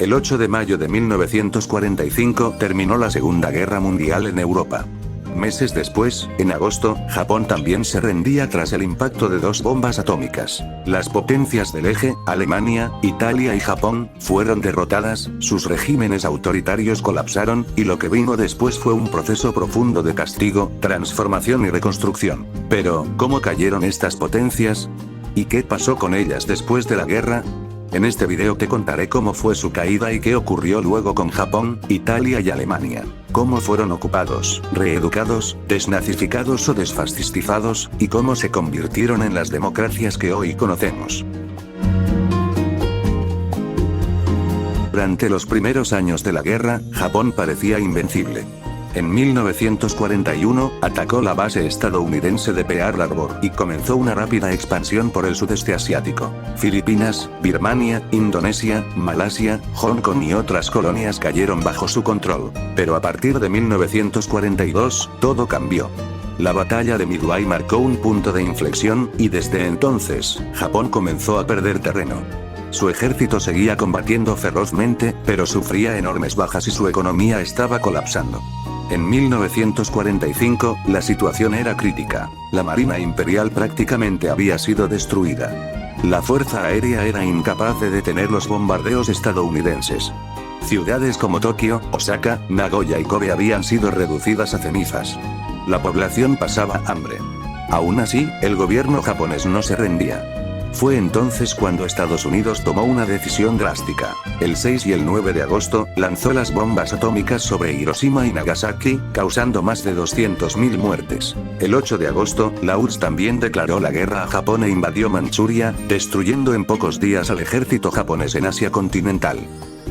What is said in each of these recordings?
El 8 de mayo de 1945 terminó la Segunda Guerra Mundial en Europa. Meses después, en agosto, Japón también se rendía tras el impacto de 2 bombas atómicas. Las potencias del eje, Alemania, Italia y Japón, fueron derrotadas, sus regímenes autoritarios colapsaron, y lo que vino después fue un proceso profundo de castigo, transformación y reconstrucción. Pero, ¿cómo cayeron estas potencias? ¿Y qué pasó con ellas después de la guerra? En este video te contaré cómo fue su caída y qué ocurrió luego con Japón, Italia y Alemania. Cómo fueron ocupados, reeducados, desnazificados o desfascistizados, y cómo se convirtieron en las democracias que hoy conocemos. Durante los primeros años de la guerra, Japón parecía invencible. En 1941, atacó la base estadounidense de Pearl Harbor y comenzó una rápida expansión por el sudeste asiático. Filipinas, Birmania, Indonesia, Malasia, Hong Kong y otras colonias cayeron bajo su control. Pero a partir de 1942, todo cambió. La batalla de Midway marcó un punto de inflexión, y desde entonces, Japón comenzó a perder terreno. Su ejército seguía combatiendo ferozmente, pero sufría enormes bajas y su economía estaba colapsando. En 1945, la situación era crítica. La Marina Imperial prácticamente había sido destruida. La Fuerza Aérea era incapaz de detener los bombardeos estadounidenses. Ciudades como Tokio, Osaka, Nagoya y Kobe habían sido reducidas a cenizas. La población pasaba hambre. Aún así, el gobierno japonés no se rendía. Fue entonces cuando Estados Unidos tomó una decisión drástica. El 6 y el 9 de agosto, lanzó las bombas atómicas sobre Hiroshima y Nagasaki, causando más de 200.000 muertes. El 8 de agosto, la URSS también declaró la guerra a Japón e invadió Manchuria, destruyendo en pocos días al ejército japonés en Asia continental.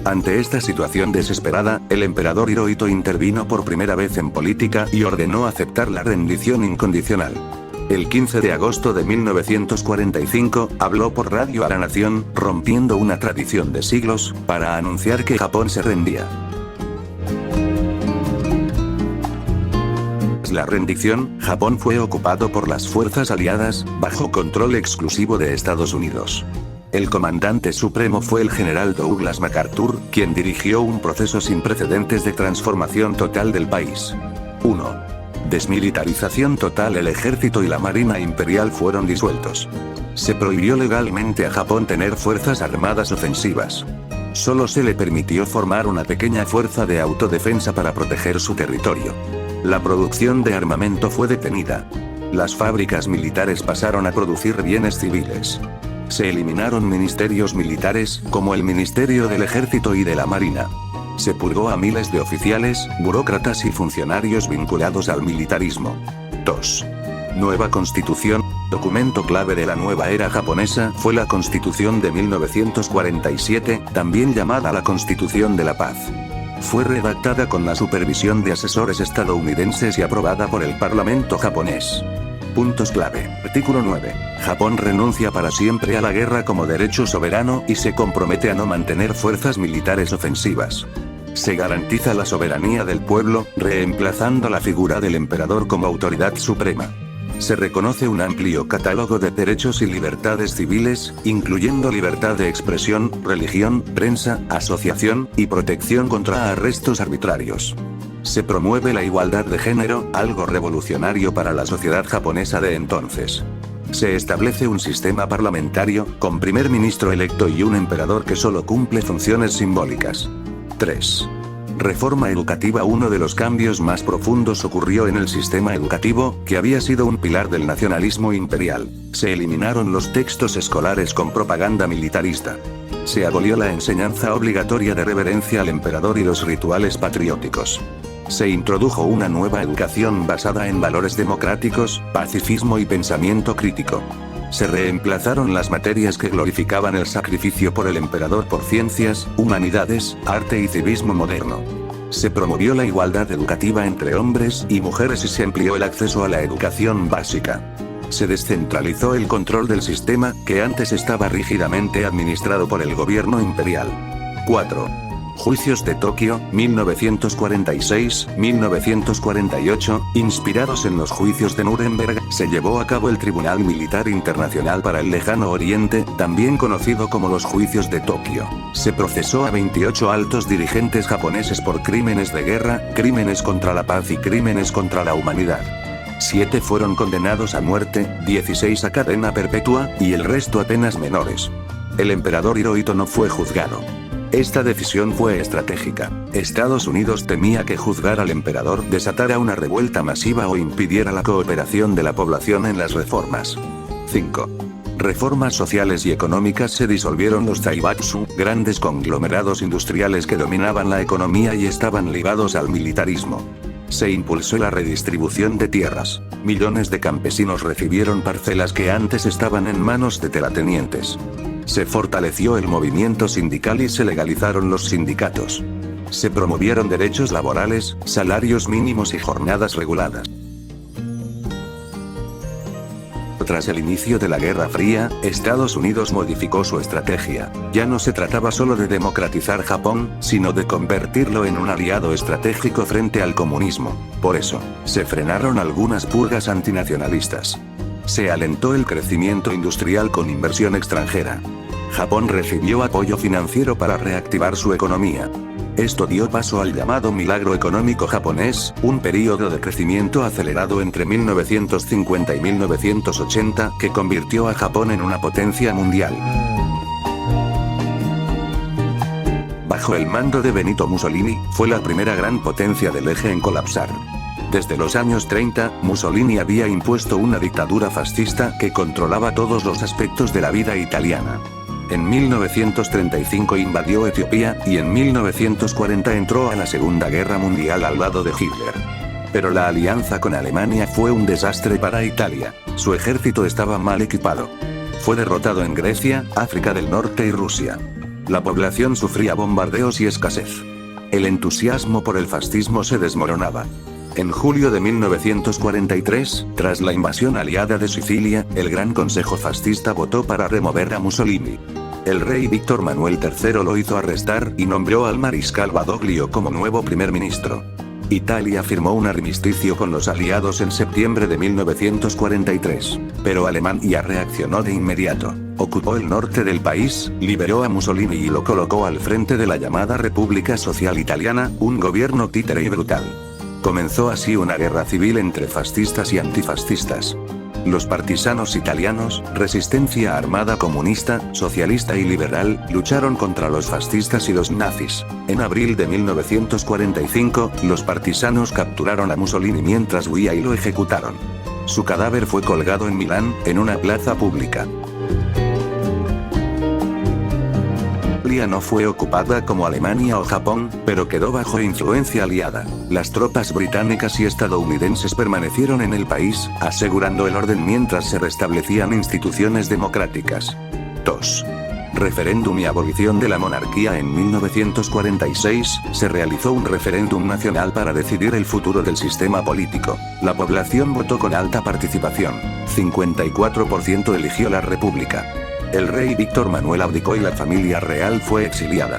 Ante esta situación desesperada, el emperador Hirohito intervino por primera vez en política y ordenó aceptar la rendición incondicional. El 15 de agosto de 1945, habló por radio a la nación, rompiendo una tradición de siglos, para anunciar que Japón se rendía. Tras la rendición, Japón fue ocupado por las fuerzas aliadas, bajo control exclusivo de Estados Unidos. El comandante supremo fue el general Douglas MacArthur, quien dirigió un proceso sin precedentes de transformación total del país. 1. Desmilitarización total. El ejército y la marina imperial fueron disueltos. Se prohibió legalmente a Japón tener fuerzas armadas ofensivas. Solo se le permitió formar una pequeña fuerza de autodefensa para proteger su territorio. La producción de armamento fue detenida. Las fábricas militares pasaron a producir bienes civiles. Se eliminaron ministerios militares, como el Ministerio del Ejército y de la Marina. Se purgó a miles de oficiales, burócratas y funcionarios vinculados al militarismo. 2. Nueva Constitución. Documento clave de la nueva era japonesa fue la Constitución de 1947, también llamada la Constitución de la Paz. Fue redactada con la supervisión de asesores estadounidenses y aprobada por el Parlamento japonés. Puntos clave. Artículo 9. Japón renuncia para siempre a la guerra como derecho soberano y se compromete a no mantener fuerzas militares ofensivas. Se garantiza la soberanía del pueblo, reemplazando la figura del emperador como autoridad suprema. Se reconoce un amplio catálogo de derechos y libertades civiles, incluyendo libertad de expresión, religión, prensa, asociación, y protección contra arrestos arbitrarios. Se promueve la igualdad de género, algo revolucionario para la sociedad japonesa de entonces. Se establece un sistema parlamentario, con primer ministro electo y un emperador que solo cumple funciones simbólicas. 3. Reforma educativa. Uno de los cambios más profundos ocurrió en el sistema educativo, que había sido un pilar del nacionalismo imperial. Se eliminaron los textos escolares con propaganda militarista. Se abolió la enseñanza obligatoria de reverencia al emperador y los rituales patrióticos. Se introdujo una nueva educación basada en valores democráticos, pacifismo y pensamiento crítico. Se reemplazaron las materias que glorificaban el sacrificio por el emperador por ciencias, humanidades, arte y civismo moderno. Se promovió la igualdad educativa entre hombres y mujeres y se amplió el acceso a la educación básica. Se descentralizó el control del sistema, que antes estaba rígidamente administrado por el gobierno imperial. 4. Juicios de Tokio, 1946-1948, inspirados en los juicios de Nuremberg, se llevó a cabo el Tribunal Militar Internacional para el Lejano Oriente, también conocido como los Juicios de Tokio. Se procesó a 28 altos dirigentes japoneses por crímenes de guerra, crímenes contra la paz y crímenes contra la humanidad. 7 fueron condenados a muerte, 16 a cadena perpetua, y el resto a penas menores. El emperador Hirohito no fue juzgado. Esta decisión fue estratégica. Estados Unidos temía que juzgar al emperador desatara una revuelta masiva o impidiera la cooperación de la población en las reformas. 5. Reformas sociales y económicas. Se disolvieron los zaibatsu, grandes conglomerados industriales que dominaban la economía y estaban ligados al militarismo. Se impulsó la redistribución de tierras. Millones de campesinos recibieron parcelas que antes estaban en manos de terratenientes. Se fortaleció el movimiento sindical y se legalizaron los sindicatos. Se promovieron derechos laborales, salarios mínimos y jornadas reguladas. Tras el inicio de la Guerra Fría, Estados Unidos modificó su estrategia. Ya no se trataba solo de democratizar Japón, sino de convertirlo en un aliado estratégico frente al comunismo. Por eso, se frenaron algunas purgas antinacionalistas. Se alentó el crecimiento industrial con inversión extranjera. Japón recibió apoyo financiero para reactivar su economía. Esto dio paso al llamado milagro económico japonés, un período de crecimiento acelerado entre 1950 y 1980 que convirtió a Japón en una potencia mundial. Bajo el mando de Benito Mussolini, fue la primera gran potencia del eje en colapsar. Desde los años 30, Mussolini había impuesto una dictadura fascista que controlaba todos los aspectos de la vida italiana. En 1935 invadió Etiopía, y en 1940 entró a la Segunda Guerra Mundial al lado de Hitler. Pero la alianza con Alemania fue un desastre para Italia. Su ejército estaba mal equipado. Fue derrotado en Grecia, África del Norte y Rusia. La población sufría bombardeos y escasez. El entusiasmo por el fascismo se desmoronaba. En julio de 1943, tras la invasión aliada de Sicilia, el Gran Consejo Fascista votó para remover a Mussolini. El rey Víctor Manuel III lo hizo arrestar y nombró al mariscal Badoglio como nuevo primer ministro. Italia firmó un armisticio con los aliados en septiembre de 1943, pero Alemania reaccionó de inmediato. Ocupó el norte del país, liberó a Mussolini y lo colocó al frente de la llamada República Social Italiana, un gobierno títere y brutal. Comenzó así una guerra civil entre fascistas y antifascistas. Los partisanos italianos, resistencia armada comunista, socialista y liberal, lucharon contra los fascistas y los nazis. En abril de 1945, los partisanos capturaron a Mussolini mientras huía y lo ejecutaron. Su cadáver fue colgado en Milán, en una plaza pública. Italia no fue ocupada como Alemania o Japón, pero quedó bajo influencia aliada. Las tropas británicas y estadounidenses permanecieron en el país, asegurando el orden mientras se restablecían instituciones democráticas. 2. Referéndum y abolición de la monarquía. En 1946, se realizó un referéndum nacional para decidir el futuro del sistema político. La población votó con alta participación. 54% eligió la república. El rey Víctor Manuel abdicó y la familia real fue exiliada.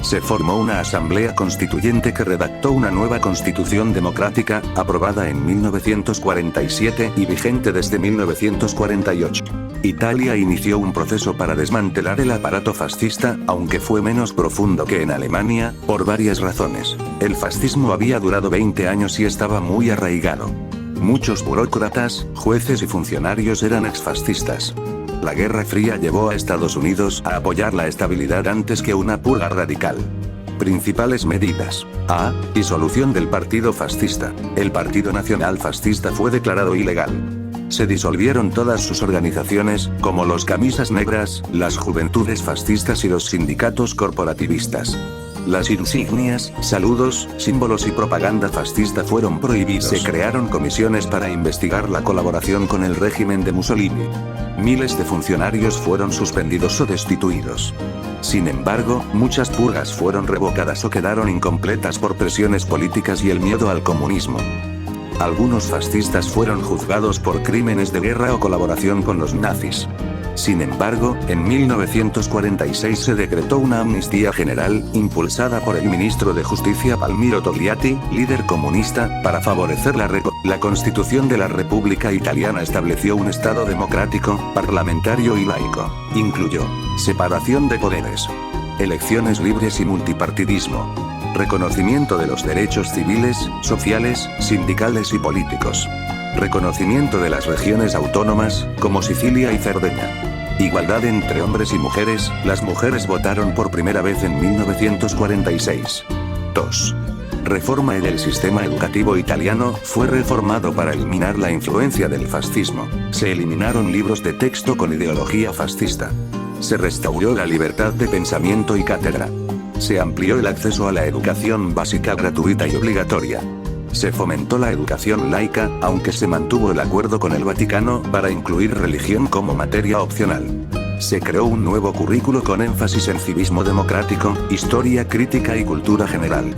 Se formó una asamblea constituyente que redactó una nueva constitución democrática, aprobada en 1947 y vigente desde 1948. Italia inició un proceso para desmantelar el aparato fascista, aunque fue menos profundo que en Alemania, por varias razones. El fascismo había durado 20 años y estaba muy arraigado. Muchos burócratas, jueces y funcionarios eran exfascistas. La Guerra Fría llevó a Estados Unidos a apoyar la estabilidad antes que una purga radical. Principales medidas. A. Disolución del partido fascista. El Partido Nacional Fascista fue declarado ilegal. Se disolvieron todas sus organizaciones, como los Camisas Negras, las Juventudes Fascistas y los sindicatos corporativistas. Las insignias, saludos, símbolos y propaganda fascista fueron prohibidos. Se crearon comisiones para investigar la colaboración con el régimen de Mussolini. Miles de funcionarios fueron suspendidos o destituidos. Sin embargo, muchas purgas fueron revocadas o quedaron incompletas por presiones políticas y el miedo al comunismo. Algunos fascistas fueron juzgados por crímenes de guerra o colaboración con los nazis. Sin embargo, en 1946 se decretó una amnistía general, impulsada por el ministro de Justicia Palmiro Togliatti, líder comunista, para favorecer la Constitución de la República Italiana estableció un Estado democrático, parlamentario y laico. Incluyó separación de poderes, elecciones libres y multipartidismo, reconocimiento de los derechos civiles, sociales, sindicales y políticos, reconocimiento de las regiones autónomas, como Sicilia y Cerdeña. Igualdad entre hombres y mujeres, las mujeres votaron por primera vez en 1946. 2. Reforma del sistema educativo italiano, fue reformado para eliminar la influencia del fascismo. Se eliminaron libros de texto con ideología fascista. Se restauró la libertad de pensamiento y cátedra. Se amplió el acceso a la educación básica gratuita y obligatoria. Se fomentó la educación laica, aunque se mantuvo el acuerdo con el Vaticano para incluir religión como materia opcional. Se creó un nuevo currículo con énfasis en civismo democrático, historia crítica y cultura general.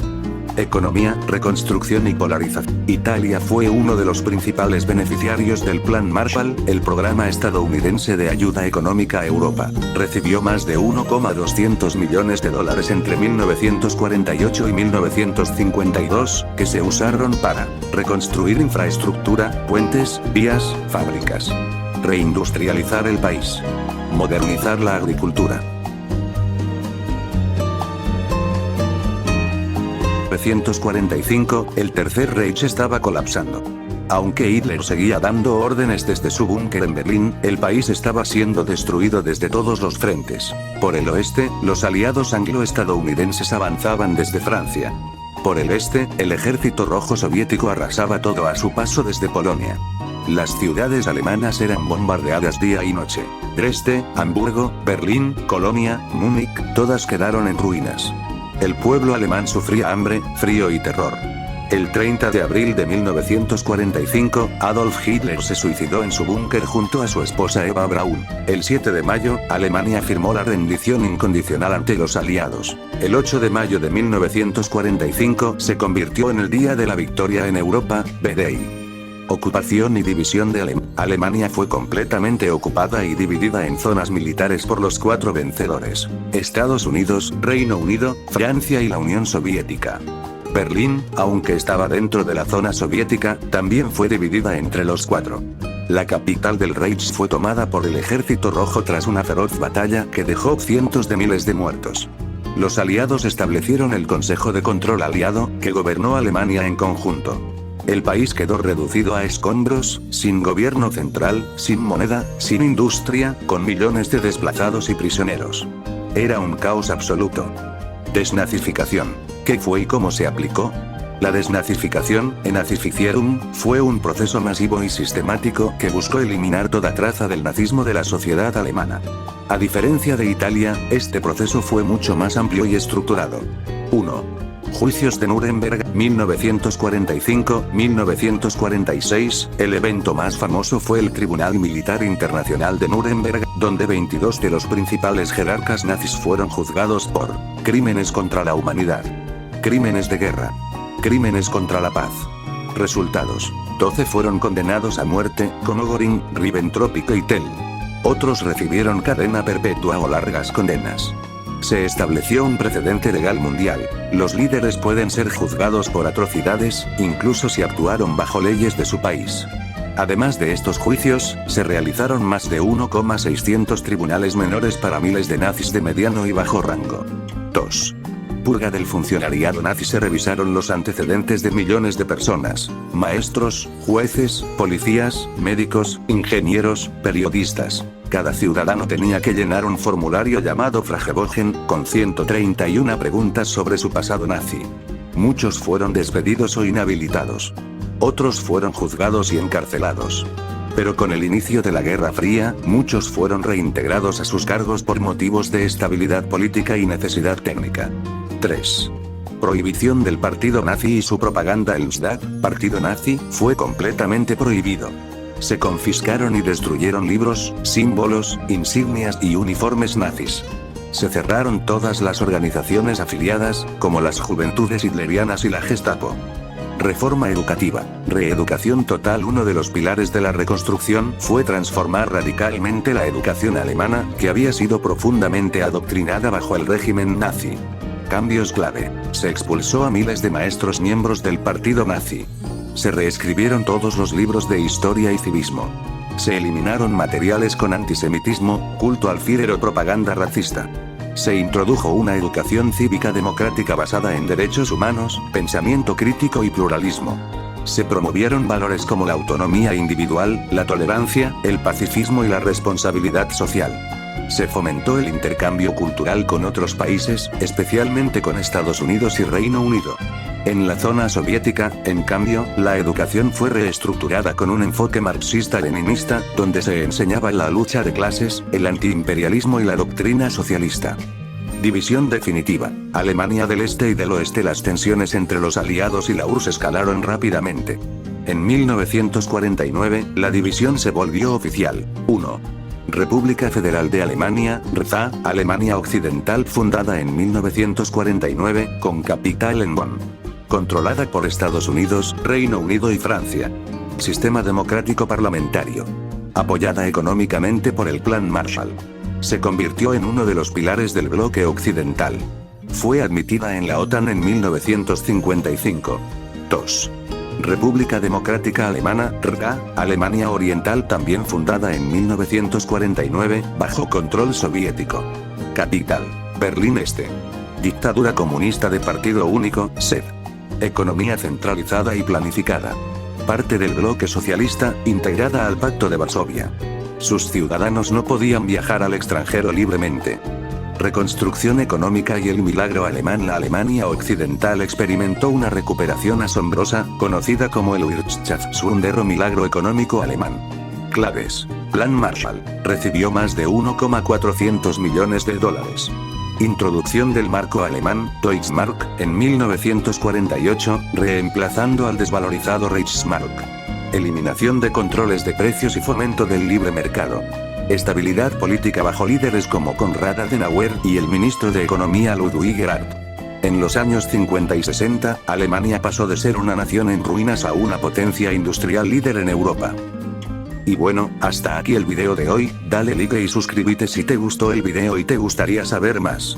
Economía, reconstrucción y polarización. Italia fue uno de los principales beneficiarios del Plan Marshall, el programa estadounidense de ayuda económica a Europa. Recibió más de $1,2 millones entre 1948 y 1952, que se usaron para reconstruir infraestructura, puentes, vías, fábricas, reindustrializar el país, modernizar la agricultura. 1945, el Tercer Reich estaba colapsando. Aunque Hitler seguía dando órdenes desde su búnker en Berlín, el país estaba siendo destruido desde todos los frentes. Por el oeste, los aliados anglo-estadounidenses avanzaban desde Francia. Por el este, el ejército rojo soviético arrasaba todo a su paso desde Polonia. Las ciudades alemanas eran bombardeadas día y noche. Dresde, Hamburgo, Berlín, Colonia, Múnich, todas quedaron en ruinas. El pueblo alemán sufría hambre, frío y terror. El 30 de abril de 1945, Adolf Hitler se suicidó en su búnker junto a su esposa Eva Braun. El 7 de mayo, Alemania firmó la rendición incondicional ante los aliados. El 8 de mayo de 1945 se convirtió en el Día de la Victoria en Europa, B-Day. Ocupación y división de Alemania fue completamente ocupada y dividida en zonas militares por los 4 vencedores: Estados Unidos, Reino Unido, Francia y la Unión Soviética. Berlín, aunque estaba dentro de la zona soviética, también fue dividida entre los 4. La capital del Reich fue tomada por el Ejército Rojo tras una feroz batalla que dejó cientos de miles de muertos. Los aliados establecieron el Consejo de Control Aliado, que gobernó Alemania en conjunto. El país quedó reducido a escombros, sin gobierno central, sin moneda, sin industria, con millones de desplazados y prisioneros. Era un caos absoluto. Desnazificación. ¿Qué fue y cómo se aplicó? La desnazificación, Enazifizierung, fue un proceso masivo y sistemático que buscó eliminar toda traza del nazismo de la sociedad alemana. A diferencia de Italia, este proceso fue mucho más amplio y estructurado. 1. Juicios de Nuremberg, 1945-1946, el evento más famoso fue el Tribunal Militar Internacional de Nuremberg, donde 22 de los principales jerarcas nazis fueron juzgados por crímenes contra la humanidad, crímenes de guerra, crímenes contra la paz. Resultados: 12 fueron condenados a muerte, como Göring, Ribbentrop y Keitel. Otros recibieron cadena perpetua o largas condenas. Se estableció un precedente legal mundial: los líderes pueden ser juzgados por atrocidades, incluso si actuaron bajo leyes de su país. Además de estos juicios, se realizaron más de 1,600 tribunales menores para miles de nazis de mediano y bajo rango. 2. Purga del funcionariado nazi. Se revisaron los antecedentes de millones de personas: maestros, jueces, policías, médicos, ingenieros, periodistas. Cada ciudadano tenía que llenar un formulario llamado Fragebogen, con 131 preguntas sobre su pasado nazi. Muchos fueron despedidos o inhabilitados. Otros fueron juzgados y encarcelados. Pero con el inicio de la Guerra Fría, muchos fueron reintegrados a sus cargos por motivos de estabilidad política y necesidad técnica. 3. Prohibición del partido nazi y su propaganda. El partido nazi, fue completamente prohibido. Se confiscaron y destruyeron libros, símbolos, insignias y uniformes nazis. Se cerraron todas las organizaciones afiliadas, como las Juventudes Hitlerianas y la Gestapo. Reforma educativa, reeducación total. Uno de los pilares de la reconstrucción fue transformar radicalmente la educación alemana, que había sido profundamente adoctrinada bajo el régimen nazi. Cambios clave. Se expulsó a miles de maestros miembros del partido nazi. Se reescribieron todos los libros de historia y civismo. Se eliminaron materiales con antisemitismo, culto al Führer o propaganda racista. Se introdujo una educación cívica democrática basada en derechos humanos, pensamiento crítico y pluralismo. Se promovieron valores como la autonomía individual, la tolerancia, el pacifismo y la responsabilidad social. Se fomentó el intercambio cultural con otros países, especialmente con Estados Unidos y Reino Unido. En la zona soviética, en cambio, la educación fue reestructurada con un enfoque marxista-leninista, donde se enseñaba la lucha de clases, el antiimperialismo y la doctrina socialista. División definitiva. Alemania del Este y del Oeste. Las tensiones entre los aliados y la URSS escalaron rápidamente. En 1949, la división se volvió oficial. 1. República Federal de Alemania, RFA, Alemania Occidental, fundada en 1949, con capital en Bonn. Controlada por Estados Unidos, Reino Unido y Francia. Sistema democrático parlamentario. Apoyada económicamente por el Plan Marshall. Se convirtió en uno de los pilares del bloque occidental. Fue admitida en la OTAN en 1955. 2. República Democrática Alemana, RDA, Alemania Oriental, también fundada en 1949, bajo control soviético. Capital: Berlín Este. Dictadura comunista de partido único, SED. Economía centralizada y planificada. Parte del bloque socialista, integrada al Pacto de Varsovia. Sus ciudadanos no podían viajar al extranjero libremente. Reconstrucción económica y el milagro alemán. La Alemania Occidental experimentó una recuperación asombrosa, conocida como el Wirtschaftswunder o milagro económico alemán. Claves. Plan Marshall. Recibió más de 1,400 millones de dólares. Introducción del marco alemán, Deutschmark, en 1948, reemplazando al desvalorizado Reichsmark. Eliminación de controles de precios y fomento del libre mercado. Estabilidad política bajo líderes como Konrad Adenauer y el ministro de Economía Ludwig Erhard. En los años 50 y 60, Alemania pasó de ser una nación en ruinas a una potencia industrial líder en Europa. Y bueno, hasta aquí el video de hoy. Dale like y suscríbete si te gustó el video y te gustaría saber más.